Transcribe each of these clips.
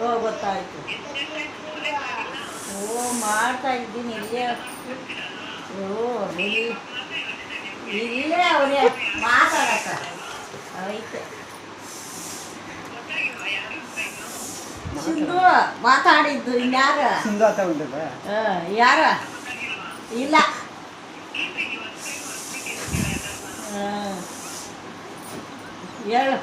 ಓ ಗೊತ್ತಾಯ್ತು. ಓ ಮಾಡ್ತಾ ಇದ್ದೀನಿ ಇಲ್ಲೇ. ಓ ಇಲ್ಲೇ ಅವರೇ ಮಾತಾಡಕ್ಕ ಐತೆ. ಸಿಂಧು ಮಾತಾಡಿದ್ದು ಇನ್ಯಾರು? ಸಿಂಧು ಆತ ಉಂಟದ ಯಾರ ಇಲ್ಲ. ಹೇಳು.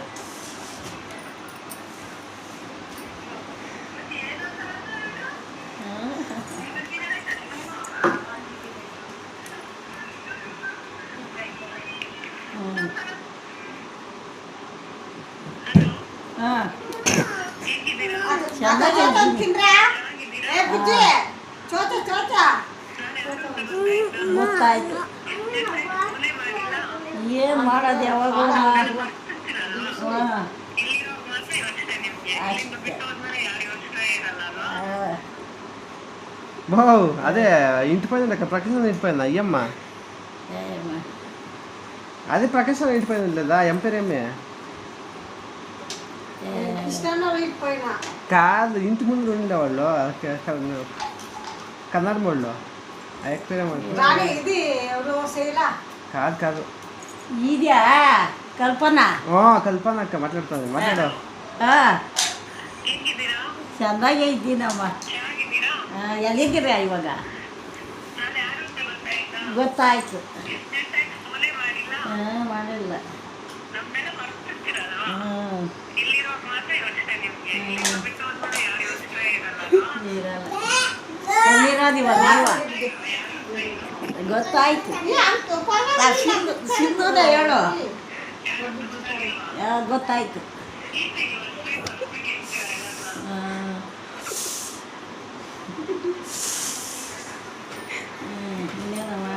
ಹಾಂ ಗೊತ್ತಾಯ್ತು. ಏನು ಮಾಡೋದು ಯಾವಾಗ? ಹಾಂ బావు అదే ఇంటిపోయింది అక్క ప్రకాశం ఇంటిపోయిందా అయ్యమ్మ అదే ప్రకాశం ఇంటిపోయింది లేదా ఎం పేరేమే కాదు ఇంటి ముందు ఉండేవాళ్ళు కన్నడ మోళ్ళు ఆ పేరేమో కాదు కాదు ఇదా కల్పన. కల్పన అక్క మాట్లాడుతుంది మాట్లాడు. ಚೆಂದಾಗೆ ಇದ್ದೀನಮ್ಮ. ಎಲ್ಲಿದ್ದೀರಾ ಇವಾಗ? ಗೊತ್ತಾಯ್ತು. ಮಾಡಿಲ್ಲ. ಎಲ್ಲಿರೋದು ಇವಾಗ ಗೊತ್ತಾಯ್ತು. ಸಿಂಧುನೇ ಹೇಳು. ಗೊತ್ತಾಯ್ತು. ಇನ್ನೇನಮ್ಮ?